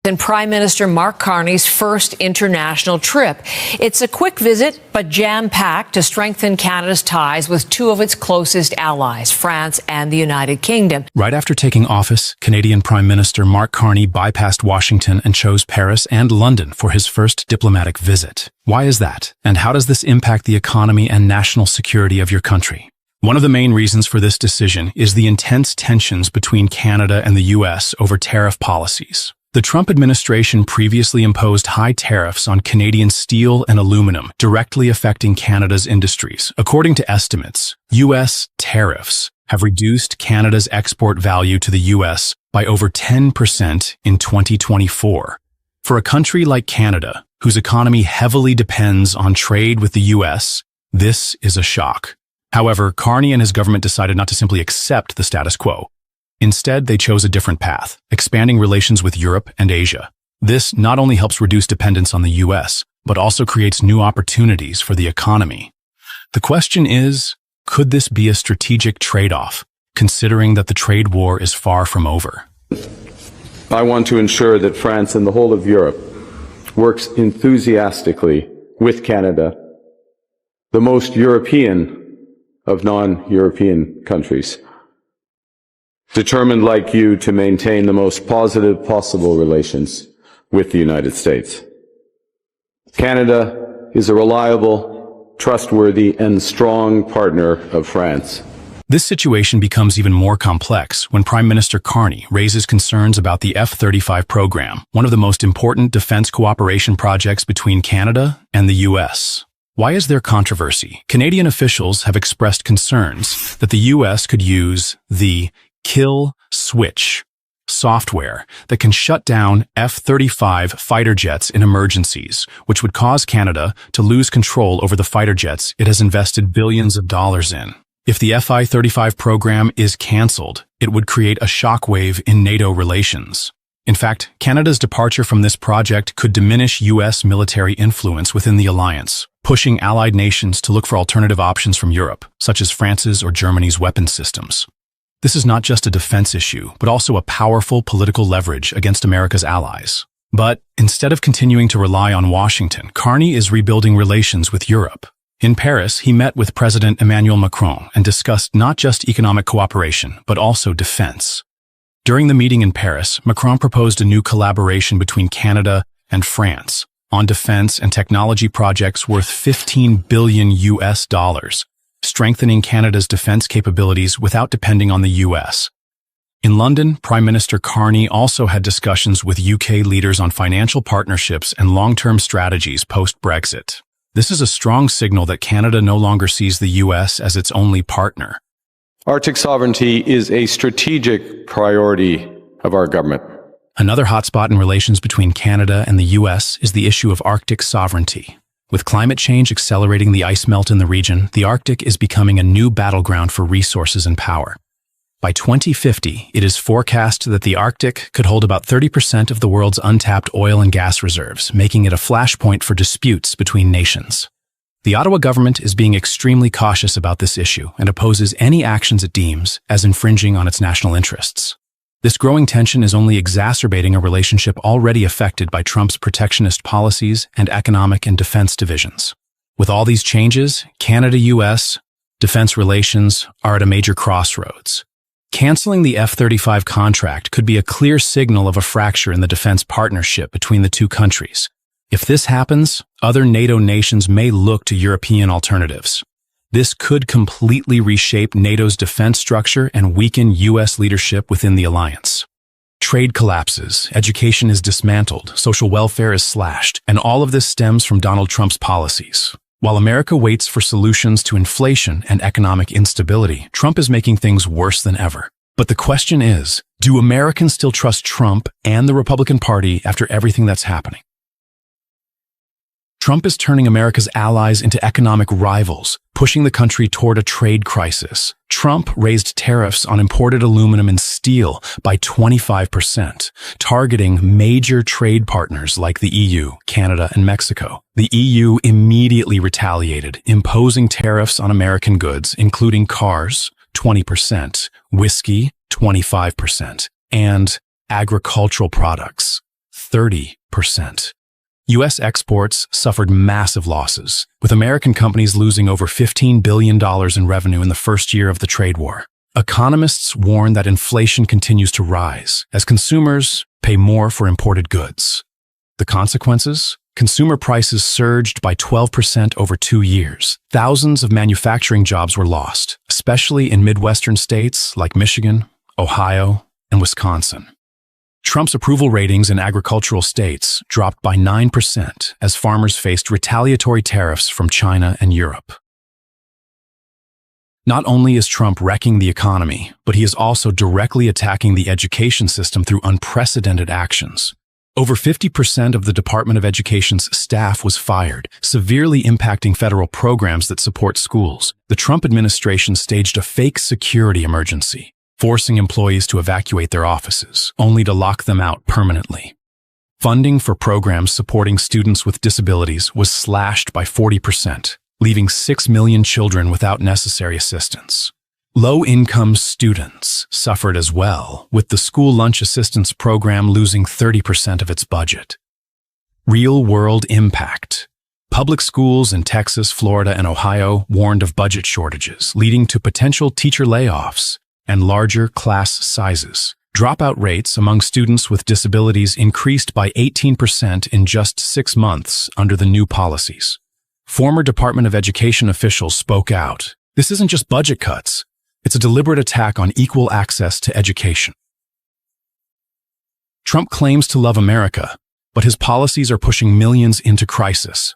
And Prime Minister Mark Carney's first international trip. It's a quick visit, but jam-packed to strengthen Canada's ties with two of its closest allies, France and the United Kingdom. Right after taking office, Canadian Prime Minister Mark Carney bypassed Washington and chose Paris and London for his first diplomatic visit. Why is that? And how does this impact the economy and national security of your country? One of the main reasons for this decision is the intense tensions between Canada and the U.S. over tariff policies. The Trump administration previously imposed high tariffs on Canadian steel and aluminum, directly affecting Canada's industries. According to estimates, U.S. tariffs have reduced Canada's export value to the U.S. by over 10% in 2024. For a country like Canada, whose economy heavily depends on trade with the U.S., this is a shock. However, Carney and his government decided not to simply accept the status quo. Instead, they chose a different path, expanding relations with Europe and Asia. This not only helps reduce dependence on the U.S., but also creates new opportunities for the economy. The question is, could this be a strategic trade-off, considering that the trade war is far from over? I want to ensure that France and the whole of Europe works enthusiastically with Canada, the most European of non-European countries, determined like you to maintain the most positive possible relations with the United States. Canada is a reliable, trustworthy, and strong partner of France. This situation becomes even more complex when Prime Minister Carney raises concerns about the F-35 program, one of the most important defense cooperation projects between Canada and the U.S. Why is there controversy? Canadian officials have expressed concerns that the U.S. could use the kill switch software that can shut down F-35 fighter jets in emergencies, which would cause Canada to lose control over the fighter jets it has invested billions of dollars in. If the F-35 program is cancelled, it would create a shockwave in NATO relations. In fact, Canada's departure from this project could diminish U.S. military influence within the alliance, pushing allied nations to look for alternative options from Europe, such as France's or Germany's weapons systems. This is not just a defense issue, but also a powerful political leverage against America's allies. But instead of continuing to rely on Washington, Carney is rebuilding relations with Europe. In Paris, he met with President Emmanuel Macron and discussed not just economic cooperation, but also defense. During the meeting in Paris, Macron proposed a new collaboration between Canada and France on defense and technology projects worth $15 billion US, strengthening Canada's defense capabilities without depending on the U.S. In London, Prime Minister Carney also had discussions with UK leaders on financial partnerships and long-term strategies post-Brexit. This is a strong signal that Canada no longer sees the U.S. as its only partner. Arctic sovereignty is a strategic priority of our government. Another hotspot in relations between Canada and the U.S. is the issue of Arctic sovereignty. With climate change accelerating the ice melt in the region, the Arctic is becoming a new battleground for resources and power. By 2050, it is forecast that the Arctic could hold about 30% of the world's untapped oil and gas reserves, making it a flashpoint for disputes between nations. The Ottawa government is being extremely cautious about this issue and opposes any actions it deems as infringing on its national interests. This growing tension is only exacerbating a relationship already affected by Trump's protectionist policies and economic and defense divisions. With all these changes, Canada-US defense relations are at a major crossroads. Canceling the F-35 contract could be a clear signal of a fracture in the defense partnership between the two countries. If this happens, other NATO nations may look to European alternatives. This could completely reshape NATO's defense structure and weaken U.S. leadership within the alliance. Trade collapses, education is dismantled, social welfare is slashed, and all of this stems from Donald Trump's policies. While America waits for solutions to inflation and economic instability, Trump is making things worse than ever. But the question is, do Americans still trust Trump and the Republican Party after everything that's happening? Trump is turning America's allies into economic rivals, pushing the country toward a trade crisis. Trump raised tariffs on imported aluminum and steel by 25%, targeting major trade partners like the EU, Canada, and Mexico. The EU immediately retaliated, imposing tariffs on American goods, including cars, 20%, whiskey, 25%, and agricultural products, 30%. U.S. exports suffered massive losses, with American companies losing over $15 billion in revenue in the first year of the trade war. Economists warn that inflation continues to rise as consumers pay more for imported goods. The consequences? Consumer prices surged by 12% over 2 years. Thousands of manufacturing jobs were lost, especially in Midwestern states like Michigan, Ohio, and Wisconsin. Trump's approval ratings in agricultural states dropped by 9% as farmers faced retaliatory tariffs from China and Europe. Not only is Trump wrecking the economy, but he is also directly attacking the education system through unprecedented actions. Over 50% of the Department of Education's staff was fired, severely impacting federal programs that support schools. The Trump administration staged a fake security emergency, forcing employees to evacuate their offices, only to lock them out permanently. Funding for programs supporting students with disabilities was slashed by 40%, leaving 6 million children without necessary assistance. Low-income students suffered as well, with the School Lunch Assistance Program losing 30% of its budget. Real-world impact. Public schools in Texas, Florida, and Ohio warned of budget shortages, leading to potential teacher layoffs and larger class sizes. Dropout rates among students with disabilities increased by 18% in just 6 months under the new policies. Former Department of Education officials spoke out. This isn't just budget cuts. It's a deliberate attack on equal access to education. Trump claims to love America, but his policies are pushing millions into crisis.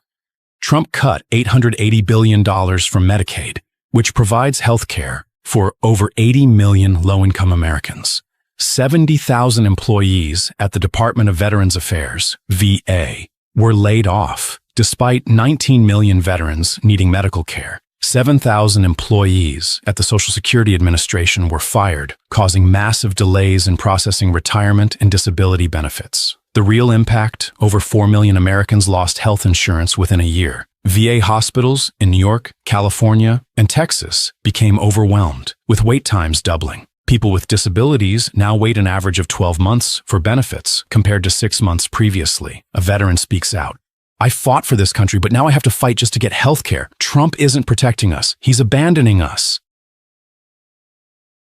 Trump cut $880 billion from Medicaid, which provides health care for over 80 million low-income Americans. 70,000 employees at the Department of Veterans Affairs, VA, were laid off, despite 19 million veterans needing medical care. 7,000 employees at the Social Security Administration were fired, causing massive delays in processing retirement and disability benefits. The real impact? Over 4 million Americans lost health insurance within a year. VA hospitals in New York, California, and Texas became overwhelmed, with wait times doubling. People with disabilities now wait an average of 12 months for benefits, compared to 6 months previously. A veteran speaks out. I fought for this country, but now I have to fight just to get health care. Trump isn't protecting us. He's abandoning us.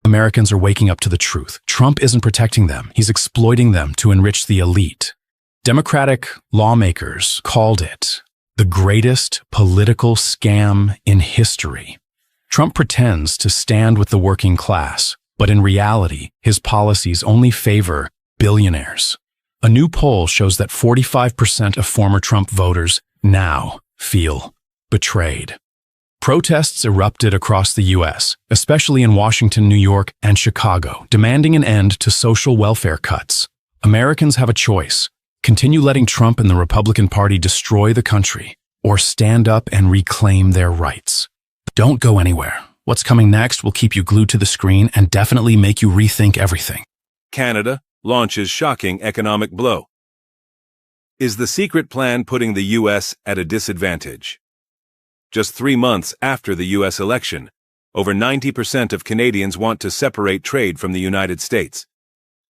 Americans are waking up to the truth. Trump isn't protecting them. He's exploiting them to enrich the elite. Democratic lawmakers called it the greatest political scam in history. Trump pretends to stand with the working class, but in reality, his policies only favor billionaires. A new poll shows that 45% of former Trump voters now feel betrayed. Protests erupted across the U.S., especially in Washington, New York, and Chicago, demanding an end to social welfare cuts. Americans have a choice: continue letting Trump and the Republican Party destroy the country, or stand up and reclaim their rights. Don't go anywhere. What's coming next will keep you glued to the screen and definitely make you rethink everything. Canada launches shocking economic blow. Is the secret plan putting the U.S. at a disadvantage? Just 3 months after the U.S. election, over 90% of Canadians want to separate trade from the United States.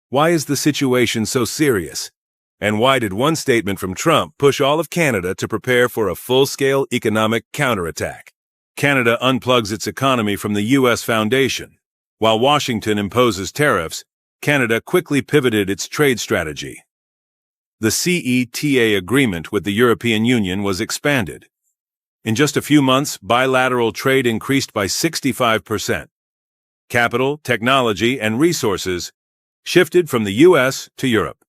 Why is the situation so serious? And why did one statement from Trump push all of Canada to prepare for a full-scale economic counterattack? Canada unplugs its economy from the U.S. foundation. While Washington imposes tariffs, Canada quickly pivoted its trade strategy. The CETA agreement with the European Union was expanded. In just a few months, bilateral trade increased by 65%. Capital, technology, and resources shifted from the U.S. to Europe.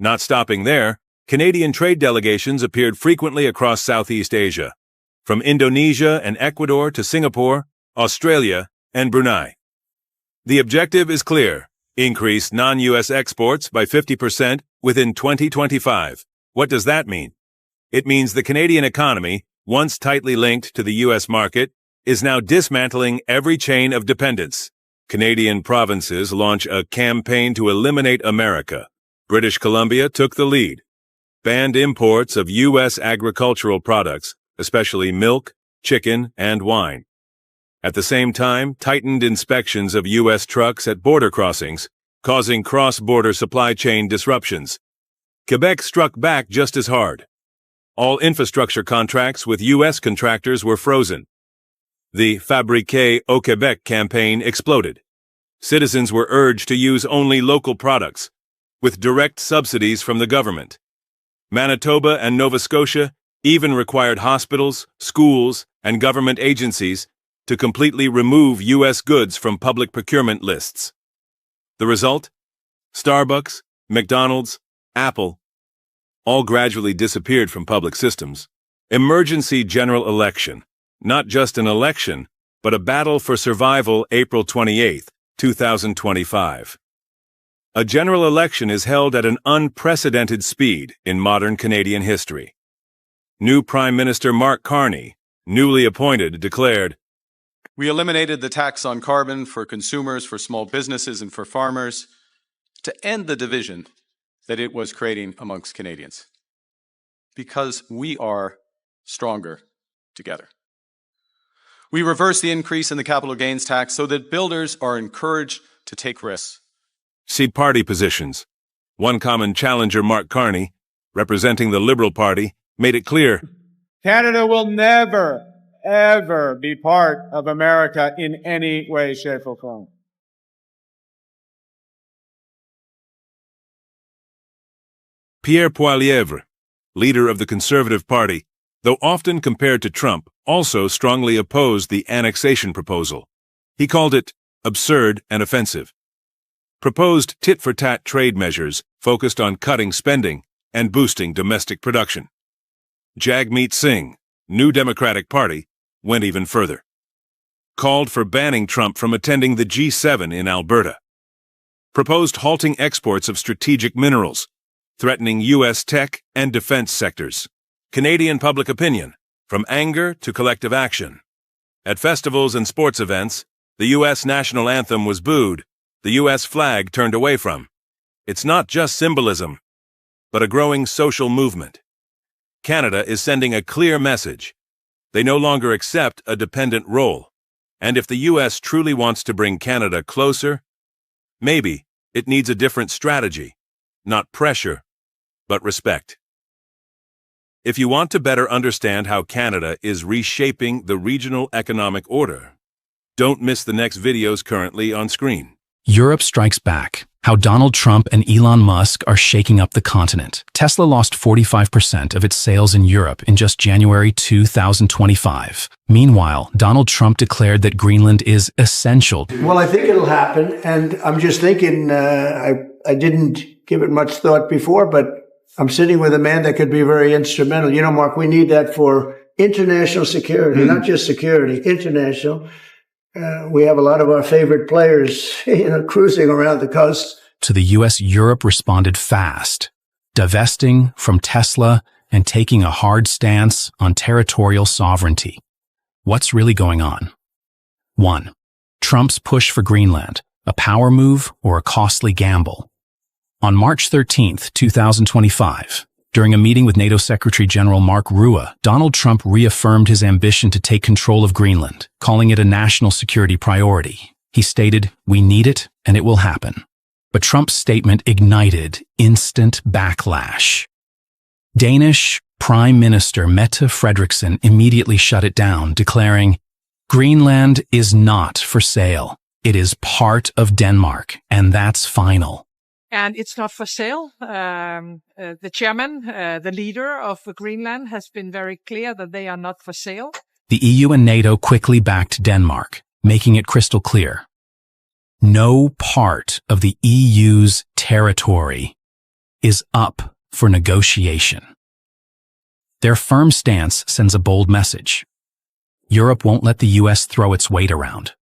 Not stopping there, Canadian trade delegations appeared frequently across Southeast Asia, from Indonesia and Ecuador to Singapore, Australia, and Brunei. The objective is clear: increase non-U.S. exports by 50% within 2025. What does that mean? It means the Canadian economy, once tightly linked to the U.S. market, is now dismantling every chain of dependence. Canadian provinces launch a campaign to eliminate America. British Columbia took the lead, banned imports of U.S. agricultural products, especially milk, chicken, and wine. At the same time, tightened inspections of U.S. trucks at border crossings, causing cross-border supply chain disruptions. Quebec struck back just as hard. All infrastructure contracts with U.S. contractors were frozen. The Fabriquez au Québec campaign exploded. Citizens were urged to use only local products, with direct subsidies from the government. Manitoba and Nova Scotia even required hospitals, schools, and government agencies to completely remove U.S. goods from public procurement lists. The result? Starbucks, McDonald's, Apple, all gradually disappeared from public systems. Emergency general election. Not just an election, but a battle for survival April 28, 2025. A general election is held at an unprecedented speed in modern Canadian history. New Prime Minister Mark Carney, newly appointed, declared, "We eliminated the tax on carbon for consumers, for small businesses, and for farmers to end the division that it was creating amongst Canadians, because we are stronger together. We reversed the increase in the capital gains tax so that builders are encouraged to take risks." See party positions. One common challenger, Mark Carney, representing the Liberal Party, made it clear, Canada will never, ever be part of America in any way, shape, or form. Pierre Poilievre, leader of the Conservative Party, though often compared to Trump, also strongly opposed the annexation proposal. He called it absurd and offensive. Proposed tit-for-tat trade measures focused on cutting spending and boosting domestic production. Jagmeet Singh, New Democratic Party, went even further. Called for banning Trump from attending the G7 in Alberta. Proposed halting exports of strategic minerals, threatening U.S. tech and defense sectors. Canadian public opinion, from anger to collective action. At festivals and sports events, the U.S. national anthem was booed, the U.S. flag turned away from. It's not just symbolism, but a growing social movement. Canada is sending a clear message. They no longer accept a dependent role. And if the U.S. truly wants to bring Canada closer, maybe it needs a different strategy. Not pressure, but respect. If you want to better understand how Canada is reshaping the regional economic order, don't miss the next videos currently on screen. Europe strikes back. How Donald Trump and Elon Musk are shaking up the continent. Tesla lost 45% of its sales in Europe in just January 2025. Meanwhile, Donald Trump declared that Greenland is essential. Well, I think it'll happen, and I'm just thinking, I didn't give it much thought before, but I'm sitting with a man that could be very instrumental. You know, Mark, we need that for international security, not just security, international. We have a lot of our favorite players, cruising around the coast. To the U.S., Europe responded fast, divesting from Tesla and taking a hard stance on territorial sovereignty. What's really going on? 1. Trump's push for Greenland, a power move or a costly gamble. On March 13, 2025, during a meeting with NATO Secretary General Mark Rutte, Donald Trump reaffirmed his ambition to take control of Greenland, calling it a national security priority. He stated, "We need it, and it will happen." But Trump's statement ignited instant backlash. Danish Prime Minister Mette Frederiksen immediately shut it down, declaring, "Greenland is not for sale. It is part of Denmark, and that's final." And it's not for sale. The chairman, the leader of Greenland, has been very clear that they are not for sale. The EU and NATO quickly backed Denmark, making it crystal clear. No part of the EU's territory is up for negotiation. Their firm stance sends a bold message. Europe won't let the US throw its weight around.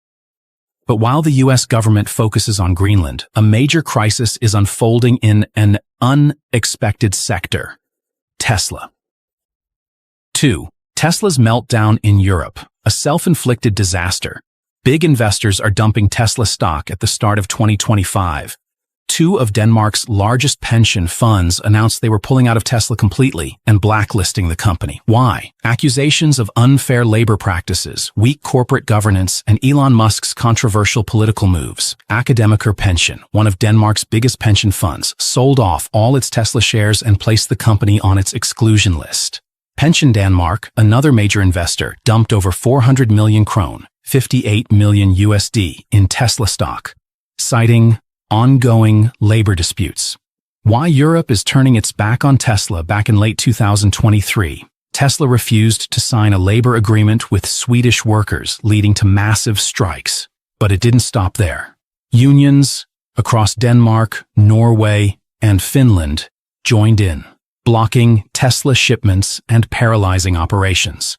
But while the U.S. government focuses on Greenland, a major crisis is unfolding in an unexpected sector, Tesla. 2. Tesla's meltdown in Europe, a self-inflicted disaster. Big investors are dumping Tesla stock at the start of 2025, Two of Denmark's largest pension funds announced they were pulling out of Tesla completely and blacklisting the company. Why? Accusations of unfair labor practices, weak corporate governance, and Elon Musk's controversial political moves. Akademiker Pension, one of Denmark's biggest pension funds, sold off all its Tesla shares and placed the company on its exclusion list. Pension Denmark, another major investor, dumped over 400 million krone, 58 million USD, in Tesla stock, citing ongoing labor disputes. Why Europe is turning its back on Tesla. Back in late 2023, Tesla refused to sign a labor agreement with Swedish workers, leading to massive strikes. But it didn't stop there. Unions across Denmark, Norway, and Finland joined in, blocking Tesla shipments and paralyzing operations.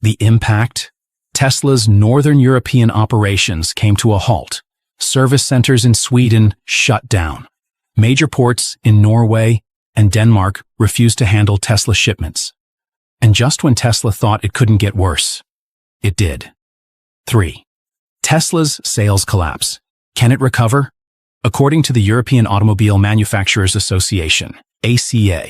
The impact? Tesla's Northern European operations came to a halt. Service centers in Sweden shut down. Major ports in Norway and Denmark refused to handle Tesla shipments. And just when Tesla thought it couldn't get worse, it did. 3. Tesla's sales collapse. Can it recover? According to the European Automobile Manufacturers Association, ACA,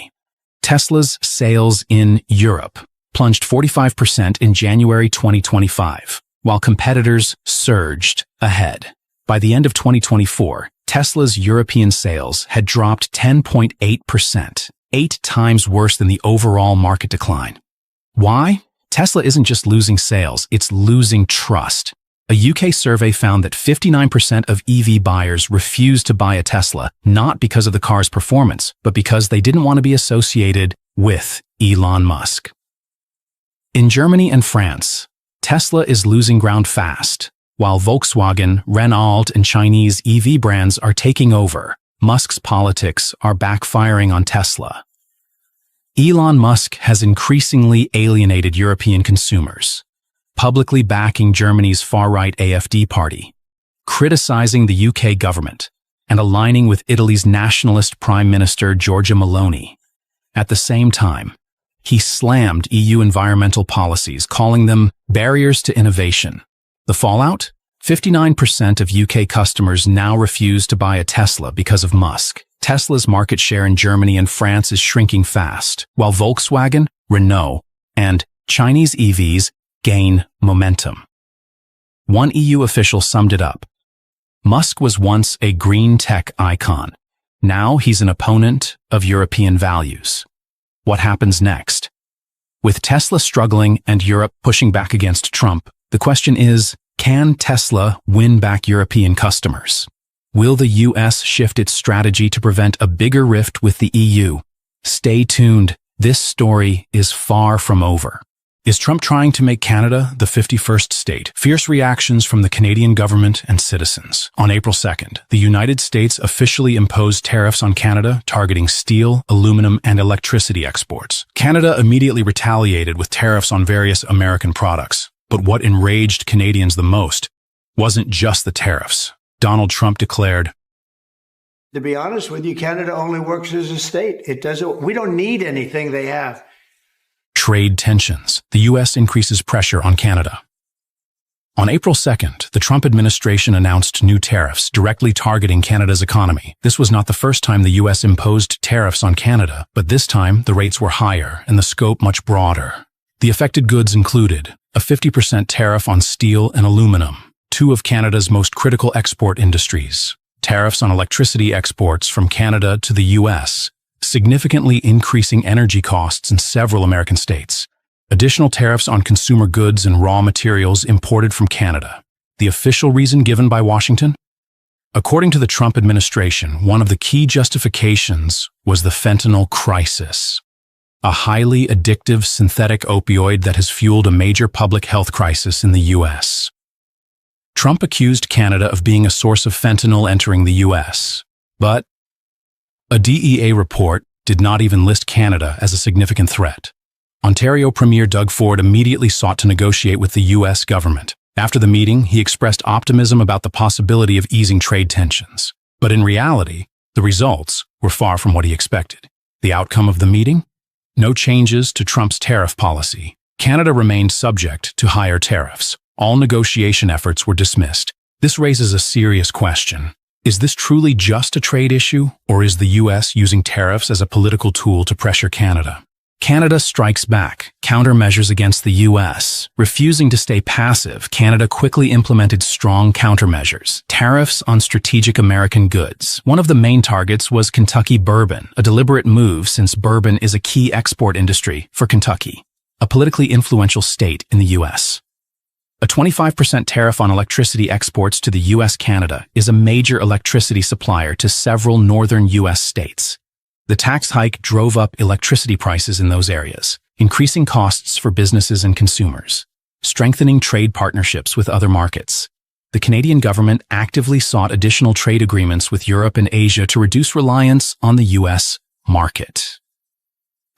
Tesla's sales in Europe plunged 45% in January 2025, while competitors surged ahead. By the end of 2024, Tesla's European sales had dropped 10.8%, 8 times worse than the overall market decline. Why? Tesla isn't just losing sales, it's losing trust. A UK survey found that 59% of EV buyers refused to buy a Tesla, not because of the car's performance, but because they didn't want to be associated with Elon Musk. In Germany and France, Tesla is losing ground fast. While Volkswagen, Renault, and Chinese EV brands are taking over, Musk's politics are backfiring on Tesla. Elon Musk has increasingly alienated European consumers, publicly backing Germany's far-right AfD party, criticizing the UK government, and aligning with Italy's nationalist Prime Minister Giorgia Meloni. At the same time, he slammed EU environmental policies, calling them barriers to innovation. The fallout? 59% of UK customers now refuse to buy a Tesla because of Musk. Tesla's market share in Germany and France is shrinking fast, while Volkswagen, Renault, and Chinese EVs gain momentum. One EU official summed it up. Musk was once a green tech icon. Now he's an opponent of European values. What happens next? With Tesla struggling and Europe pushing back against Trump, the question is, can Tesla win back European customers? Will the US shift its strategy to prevent a bigger rift with the EU? Stay tuned. This story is far from over. Is Trump trying to make Canada the 51st state? Fierce reactions from the Canadian government and citizens. On April 2nd, the United States officially imposed tariffs on Canada targeting steel, aluminum, and electricity exports. Canada immediately retaliated with tariffs on various American products. But what enraged Canadians the most wasn't just the tariffs. Donald Trump declared, To be honest with you, Canada only works as a state. We don't need anything they have. Trade tensions. The U.S. increases pressure on Canada. On April 2nd, the Trump administration announced new tariffs directly targeting Canada's economy. This was not the first time the U.S. imposed tariffs on Canada, but this time the rates were higher and the scope much broader. The affected goods included a 50% tariff on steel and aluminum, two of Canada's most critical export industries, tariffs on electricity exports from Canada to the U.S., significantly increasing energy costs in several American states, additional tariffs on consumer goods and raw materials imported from Canada. The official reason given by Washington? According to the Trump administration, one of the key justifications was the fentanyl crisis, a highly addictive synthetic opioid that has fueled a major public health crisis in the U.S. Trump accused Canada of being a source of fentanyl entering the U.S., but a DEA report did not even list Canada as a significant threat. Ontario Premier Doug Ford immediately sought to negotiate with the U.S. government. After the meeting, he expressed optimism about the possibility of easing trade tensions. But in reality, the results were far from what he expected. The outcome of the meeting? No changes to Trump's tariff policy. Canada remained subject to higher tariffs. All negotiation efforts were dismissed. This raises a serious question. Is this truly just a trade issue, or is the U.S. using tariffs as a political tool to pressure Canada? Canada strikes back, countermeasures against the U.S. Refusing to stay passive, Canada quickly implemented strong countermeasures, tariffs on strategic American goods. One of the main targets was Kentucky bourbon, a deliberate move since bourbon is a key export industry for Kentucky, a politically influential state in the U.S. A 25% tariff on electricity exports to the U.S.-Canada is a major electricity supplier to several northern U.S. states. The tax hike drove up electricity prices in those areas, increasing costs for businesses and consumers, strengthening trade partnerships with other markets. The Canadian government actively sought additional trade agreements with Europe and Asia to reduce reliance on the U.S. market.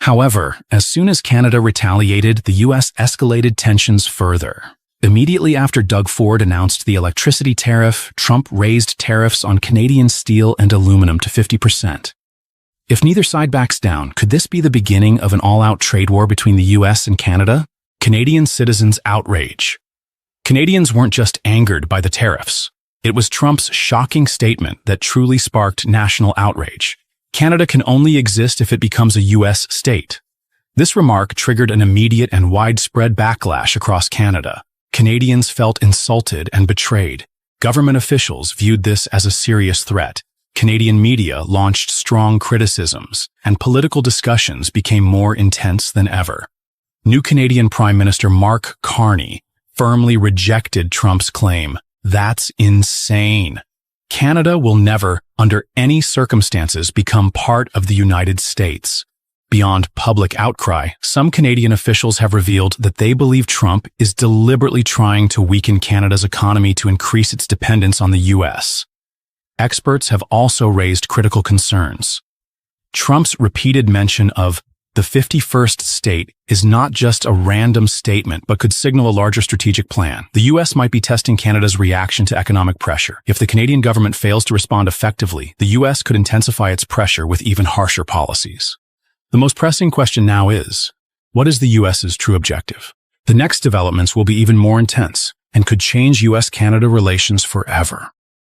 However, as soon as Canada retaliated, the U.S. escalated tensions further. Immediately after Doug Ford announced the electricity tariff, Trump raised tariffs on Canadian steel and aluminum to 50%. If neither side backs down, could this be the beginning of an all-out trade war between the U.S. and Canada? Canadian citizens' outrage. Canadians weren't just angered by the tariffs. It was Trump's shocking statement that truly sparked national outrage. Canada can only exist if it becomes a U.S. state. This remark triggered an immediate and widespread backlash across Canada. Canadians felt insulted and betrayed. Government officials viewed this as a serious threat. Canadian media launched strong criticisms, and political discussions became more intense than ever. New Canadian Prime Minister Mark Carney firmly rejected Trump's claim. That's insane. Canada will never, under any circumstances, become part of the United States. Beyond public outcry, some Canadian officials have revealed that they believe Trump is deliberately trying to weaken Canada's economy to increase its dependence on the U.S. Experts have also raised critical concerns. Trump's repeated mention of the 51st state is not just a random statement, but could signal a larger strategic plan. The U.S. might be testing Canada's reaction to economic pressure. If the Canadian government fails to respond effectively, the U.S. could intensify its pressure with even harsher policies. The most pressing question now is, what is the U.S.'s true objective? The next developments will be even more intense and could change U.S.-Canada relations forever.